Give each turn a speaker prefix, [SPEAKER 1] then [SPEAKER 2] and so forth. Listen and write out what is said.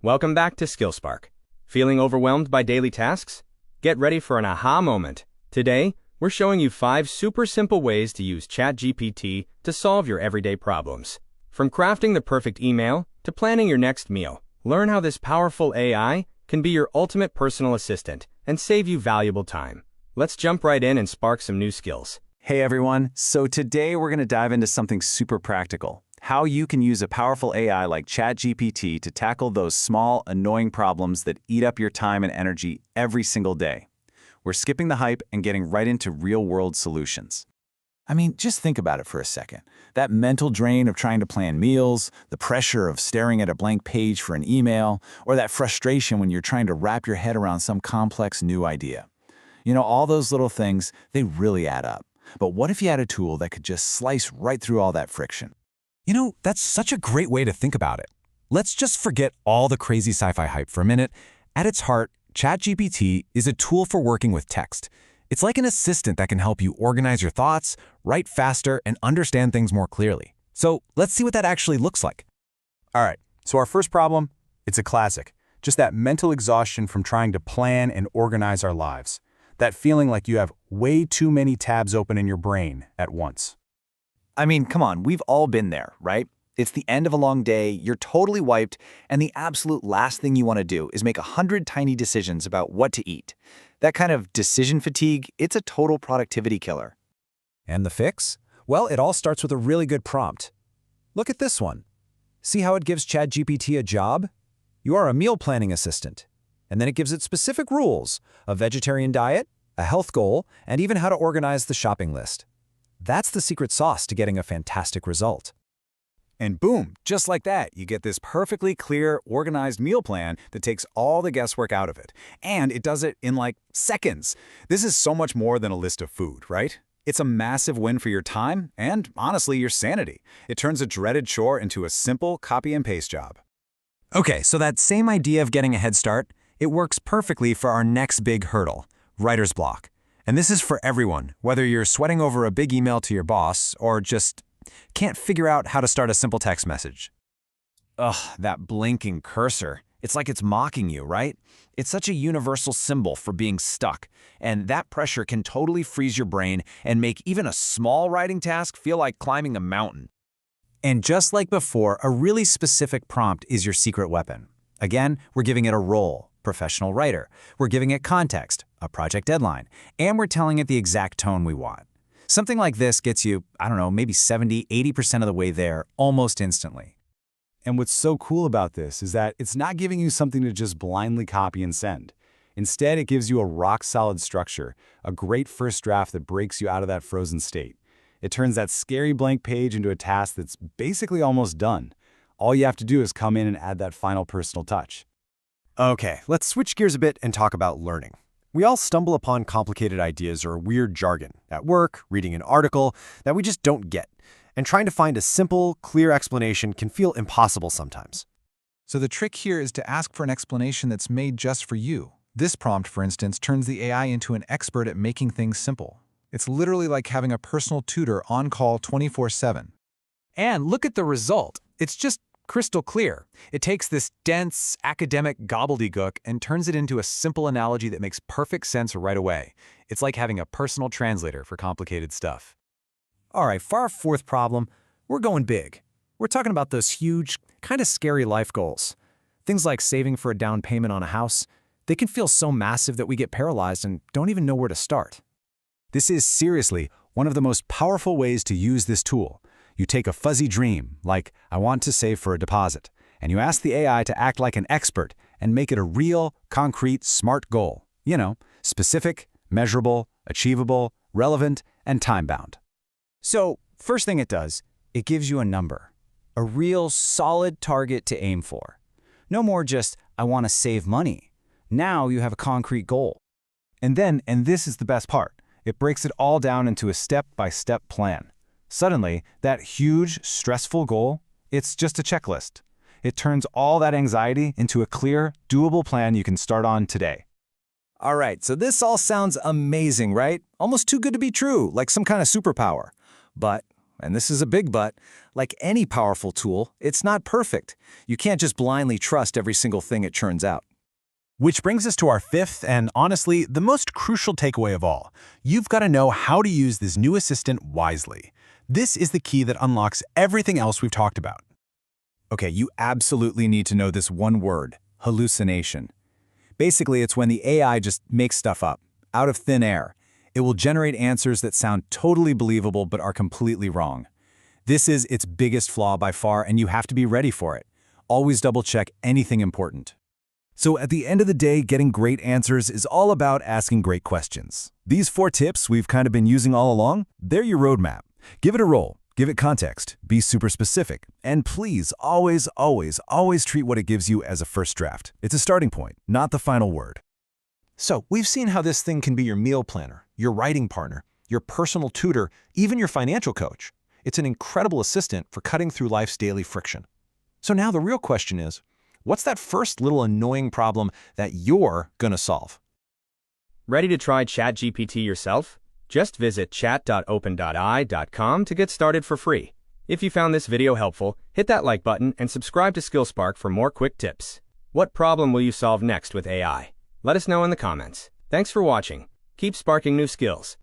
[SPEAKER 1] Welcome back to SkillSpark. Feeling overwhelmed by daily tasks? Get ready for an aha moment. Today, we're showing you 5 super simple ways to use ChatGPT to solve your everyday problems. From crafting the perfect email to planning your next meal, learn how this powerful AI can be your ultimate personal assistant and save you valuable time. Let's jump right in and spark some new skills.
[SPEAKER 2] Hey everyone, so today we're going to dive into something super practical. How you can use a powerful AI like ChatGPT to tackle those small, annoying problems that eat up your time and energy every single day. We're skipping the hype and getting right into real-world solutions. I mean, just think about it for a second. That mental drain of trying to plan meals, the pressure of staring at a blank page for an email, or that frustration when you're trying to wrap your head around some complex new idea. You know, all those little things, they really add up. But what if you had a tool that could just slice right through all that friction?
[SPEAKER 3] You know, that's such a great way to think about it. Let's just forget all the crazy sci-fi hype for a minute. At its heart, ChatGPT is a tool for working with text. It's like an assistant that can help you organize your thoughts, write faster, and understand things more clearly. So let's see what that actually looks like.
[SPEAKER 4] All right, so our first problem, it's a classic. Just that mental exhaustion from trying to plan and organize our lives. That feeling like you have way too many tabs open in your brain at once.
[SPEAKER 2] I mean, come on, we've all been there, right? It's the end of a long day, you're totally wiped, and the absolute last thing you want to do is make 100 tiny decisions about what to eat. That kind of decision fatigue, it's a total productivity killer.
[SPEAKER 3] And the fix? Well, it all starts with a really good prompt. Look at this one. See how it gives ChatGPT a job? You are a meal planning assistant. And then it gives it specific rules, a vegetarian diet, a health goal, and even how to organize the shopping list. That's the secret sauce to getting a fantastic result.
[SPEAKER 2] And boom, just like that, you get this perfectly clear, organized meal plan that takes all the guesswork out of it. And it does it in like seconds. This is so much more than a list of food, right? It's a massive win for your time and, honestly, your sanity. It turns a dreaded chore into a simple copy and paste job.
[SPEAKER 3] Okay, so that same idea of getting a head start, it works perfectly for our next big hurdle, writer's block. And this is for everyone, whether you're sweating over a big email to your boss or just can't figure out how to start a simple text message.
[SPEAKER 2] Ugh, that blinking cursor. It's like it's mocking you, right? It's such a universal symbol for being stuck, and that pressure can totally freeze your brain and make even a small writing task feel like climbing a mountain.
[SPEAKER 3] And just like before, a really specific prompt is your secret weapon. Again, we're giving it a role, professional writer. We're giving it context, a project deadline, and we're telling it the exact tone we want. Something like this gets you, I don't know, maybe 70–80% of the way there almost instantly.
[SPEAKER 4] And what's so cool about this is that it's not giving you something to just blindly copy and send. Instead, it gives you a rock-solid structure, a great first draft that breaks you out of that frozen state. It turns that scary blank page into a task that's basically almost done. All you have to do is come in and add that final personal touch.
[SPEAKER 5] Okay, let's switch gears a bit and talk about learning. We all stumble upon complicated ideas or weird jargon at work, reading an article that we just don't get, and trying to find a simple, clear explanation can feel impossible sometimes.
[SPEAKER 6] So the trick here is to ask for an explanation that's made just for you. This prompt, for instance, turns the AI into an expert at making things simple. It's literally like having a personal tutor on call 24/7.
[SPEAKER 3] And look at the result. It's just crystal clear. It takes this dense, academic gobbledygook and turns it into a simple analogy that makes perfect sense right away. It's like having a personal translator for complicated stuff.
[SPEAKER 5] All right, for our fourth problem, we're going big. We're talking about those huge, kind of scary life goals. Things like saving for a down payment on a house. They can feel so massive that we get paralyzed and don't even know where to start.
[SPEAKER 4] This is seriously one of the most powerful ways to use this tool. You take a fuzzy dream, like, I want to save for a deposit, and you ask the AI to act like an expert and make it a real, concrete, smart goal. You know, specific, measurable, achievable, relevant, and time-bound.
[SPEAKER 2] So, first thing it does, it gives you a number. A real, solid target to aim for. No more just, I want to save money. Now you have a concrete goal.
[SPEAKER 4] And then, and this is the best part, it breaks it all down into a step-by-step plan. Suddenly, that huge, stressful goal, it's just a checklist. It turns all that anxiety into a clear, doable plan you can start on today.
[SPEAKER 5] All right, so this all sounds amazing, right? Almost too good to be true, like some kind of superpower. But
[SPEAKER 2] and this is a big but, like any powerful tool, it's not perfect. You can't just blindly trust every single thing it churns out.
[SPEAKER 3] Which brings us to our fifth and, honestly, the most crucial takeaway of all. You've got to know how to use this new assistant wisely. This is the key that unlocks everything else we've talked about.
[SPEAKER 2] Okay, you absolutely need to know this one word, hallucination. Basically, it's when the AI just makes stuff up, out of thin air. It will generate answers that sound totally believable but are completely wrong. This is its biggest flaw by far, and you have to be ready for it. Always double-check anything important.
[SPEAKER 3] So at the end of the day, getting great answers is all about asking great questions. These 4 tips we've kind of been using all along, they're your roadmap. Give it a roll, give it context, be super specific, and please always, always, always treat what it gives you as a first draft. It's a starting point, not the final word.
[SPEAKER 6] So, we've seen how this thing can be your meal planner, your writing partner, your personal tutor, even your financial coach. It's an incredible assistant for cutting through life's daily friction. So now the real question is, what's that first little annoying problem that you're gonna solve?
[SPEAKER 1] Ready to try ChatGPT yourself? Just visit chat.open.ai.com to get started for free. If you found this video helpful, hit that like button and subscribe to SkillSpark for more quick tips. What problem will you solve next with AI? Let us know in the comments. Thanks for watching. Keep sparking new skills.